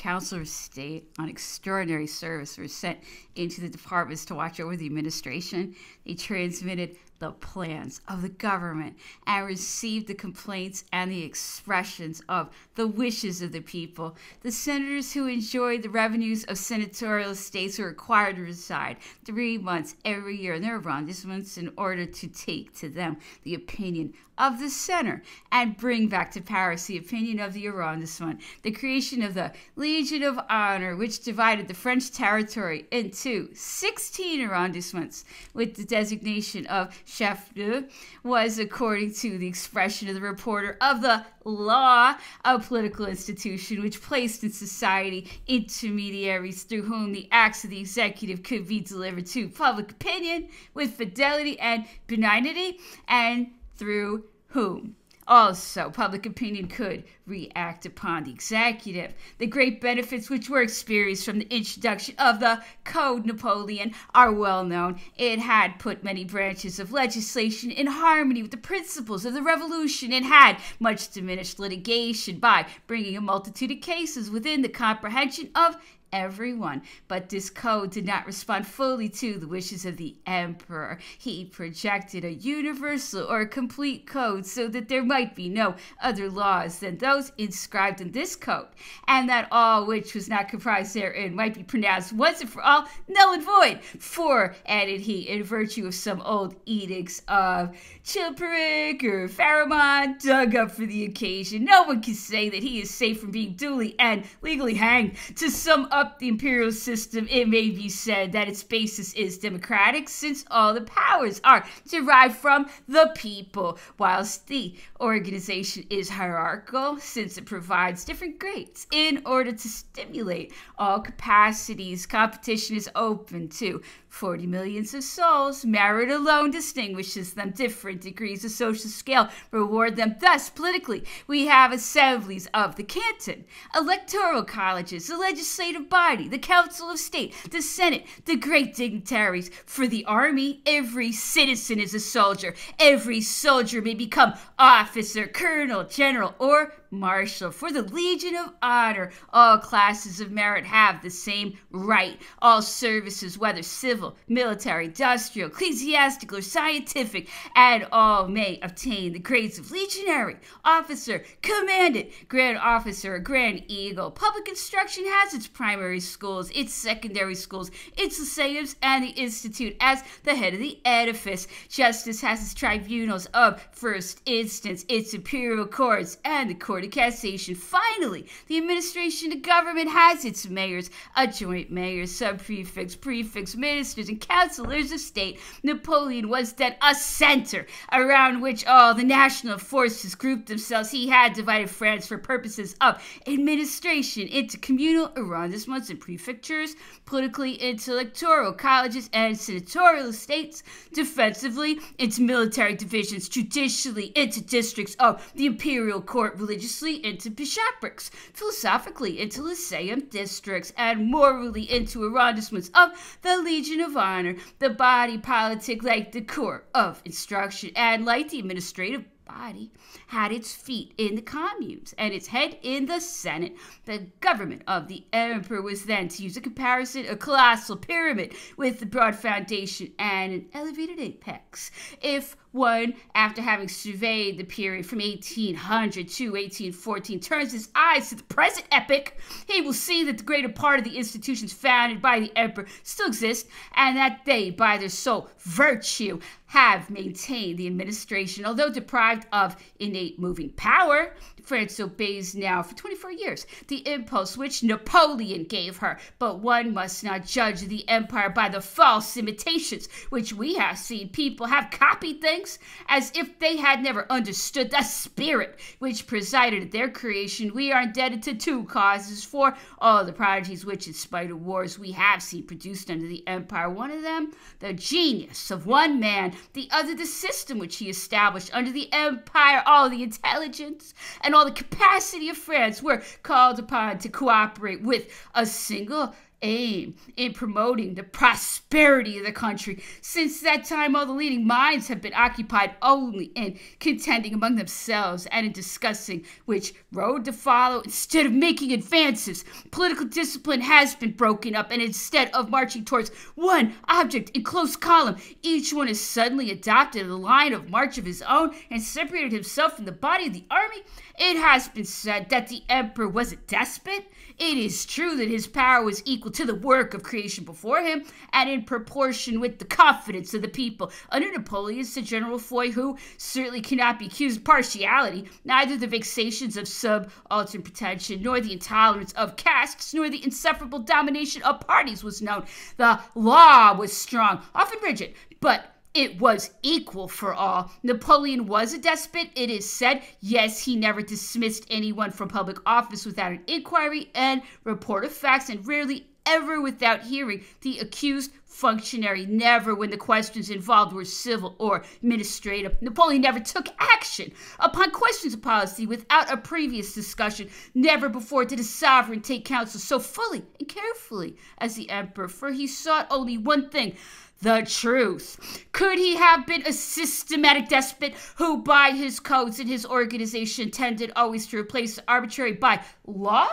Council of State on extraordinary service were sent into the departments to watch over the administration. They transmitted the plans of the government and received the complaints and the expressions of the wishes of the people. The senators who enjoyed the revenues of senatorial estates were required to reside 3 months every year in their arrondissements in order to take to them the opinion of the center and bring back to Paris the opinion of the arrondissement. The creation of the Legion of Honor, which divided the French territory into 16 arrondissements with the designation of chef de, was, according to the expression of the reporter of the law, a political institution which placed in society intermediaries through whom the acts of the executive could be delivered to public opinion with fidelity and benignity, and through whom also public opinion could react upon the executive. The great benefits which were experienced from the introduction of the Code Napoleon are well known. It had put many branches of legislation in harmony with the principles of the Revolution and had much diminished litigation by bringing a multitude of cases within the comprehension of everyone. But this code did not respond fully to the wishes of the emperor. He projected a universal or complete code so that there might be no other laws than those inscribed in this code, and that all which was not comprised therein might be pronounced once and for all null and void. For, added he, in virtue of some old edicts of Chilperic or Pharamond dug up for the occasion, no one can say that he is safe from being duly and legally hanged. To sum up the imperial system, it may be said that its basis is democratic, since all the powers are derived from the people, whilst the organization is hierarchical, since it provides different grades in order to stimulate all capacities. Competition is open to 40 millions of souls. Merit alone distinguishes them. Different degrees of social scale reward them. Thus, politically, we have assemblies of the canton, electoral colleges, the legislative body, the council of state, the senate, the great dignitaries. For the army, every citizen is a soldier. Every soldier may become officer, colonel, general, or marshal. For the Legion of Honor, all classes of merit have the same right. All services, whether civil, military, industrial, ecclesiastical, or scientific, and all may obtain the grades of legionary, officer, commandant, grand officer, or grand eagle. Public instruction has its primary schools, its secondary schools, its lyceums, and the institute as the head of the edifice. Justice has its tribunals of first instance, its imperial courts, and the court of cassation. Finally, the administration of government has its mayors, adjoint mayors, sub-prefects, prefects, ministers, and councilors of state. Napoleon was then a center around which all the national forces grouped themselves. He had divided France for purposes of administration into communal arrondissements and prefectures, politically into electoral colleges and senatorial estates, defensively into military divisions, judicially into districts of the imperial court, religiously into bishoprics, philosophically into lyceum districts, and morally into arrondissements of the Legion of Honor. The body politic, like the court of instruction and like the administrative body, had its feet in the communes and its head in the Senate. The government of the emperor was then, to use a comparison, a colossal pyramid with a broad foundation and an elevated apex. If one, after having surveyed the period from 1800 to 1814, turns his eyes to the present epoch, he will see that the greater part of the institutions founded by the emperor still exist, and that they, by their sole virtue, have maintained the administration. Although deprived of innate moving power, France obeys now for 24 years the impulse which Napoleon gave her. But one must not judge the empire by the false imitations which we have seen. People have copied things as if they had never understood the spirit which presided at their creation. We are indebted to two causes for all the prodigies which, in spite of wars, we have seen produced under the empire. One of them, the genius of one man; the other, the system which he established under the empire. All the intelligence and all the capacity of France were called upon to cooperate with a single aim in promoting the prosperity of the country. Since that time, all the leading minds have been occupied only in contending among themselves and in discussing which road to follow instead of making advances. Political discipline has been broken up, and instead of marching towards one object in close column, each one has suddenly adopted a line of march of his own and separated himself from the body of the army. It has been said that the emperor was a despot. It is true that his power was equal to the work of creation before him, and in proportion with the confidence of the people. Under Napoleon, said General Foy, who certainly cannot be accused of partiality, neither the vexations of subaltern pretension, nor the intolerance of castes, nor the insufferable domination of parties was known. The law was strong, often rigid, but it was equal for all. Napoleon was a despot, it is said. Yes, he never dismissed anyone from public office without an inquiry and report of facts, and rarely ever without hearing the accused functionary. Never when the questions involved were civil or administrative. Napoleon never took action upon questions of policy without a previous discussion. Never before did a sovereign take counsel so fully and carefully as the emperor, for he sought only one thing: the truth. Could he have been a systematic despot who, by his codes and his organization, tended always to replace the arbitrary by law?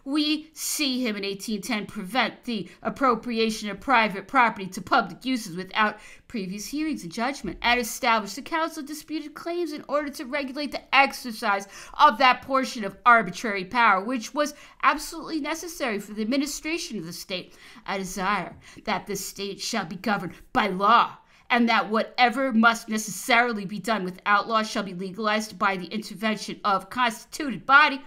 We see him in 1810 prevent the appropriation of private property to public uses without previous hearings and judgment, and establish the Council of Disputed Claims in order to regulate the exercise of that portion of arbitrary power which was absolutely necessary for the administration of the state. I desire that the state shall be governed by law, and that whatever must necessarily be done without law shall be legalized by the intervention of constituted body.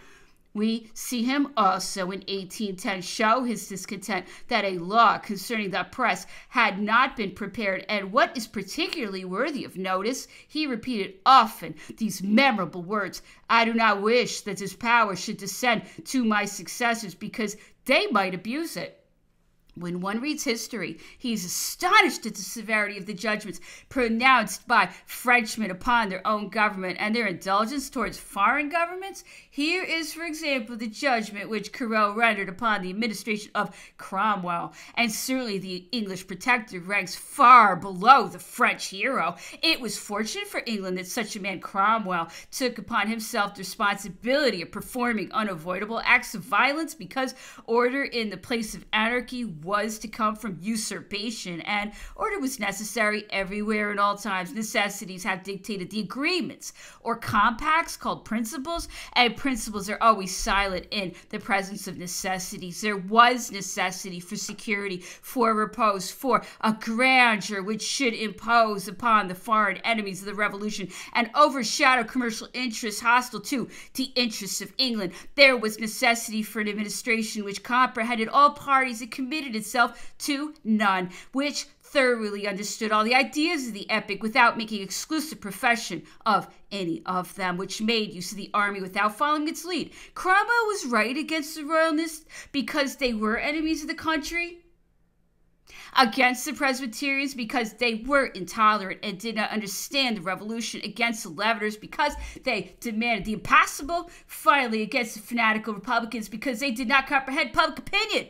We see him also in 1810 show his discontent that a law concerning the press had not been prepared, and what is particularly worthy of notice, he repeated often these memorable words: "I do not wish that this power should descend to my successors, because they might abuse it." When one reads history, he is astonished at the severity of the judgments pronounced by Frenchmen upon their own government and their indulgence towards foreign governments. Here is, for example, the judgment which Carrel rendered upon the administration of Cromwell, and certainly the English protector ranks far below the French hero. It was fortunate for England that such a man, Cromwell, took upon himself the responsibility of performing unavoidable acts of violence, because order in the place of anarchy was to come from usurpation, and order was necessary everywhere in all times. Necessities have dictated the agreements or compacts called principles, and principles are always silent in the presence of necessities. There was necessity for security, for repose, for a grandeur which should impose upon the foreign enemies of the revolution and overshadow commercial interests hostile to the interests of England. There was necessity for an administration which comprehended all parties and committed itself to none, which thoroughly understood all the ideas of the epoch without making exclusive profession of any of them, which made use of the army without following its lead. Cromwell was right against the royalists because they were enemies of the country, against the Presbyterians because they were intolerant and did not understand the revolution, against the Leaveners because they demanded the impossible, finally against the fanatical Republicans because they did not comprehend public opinion.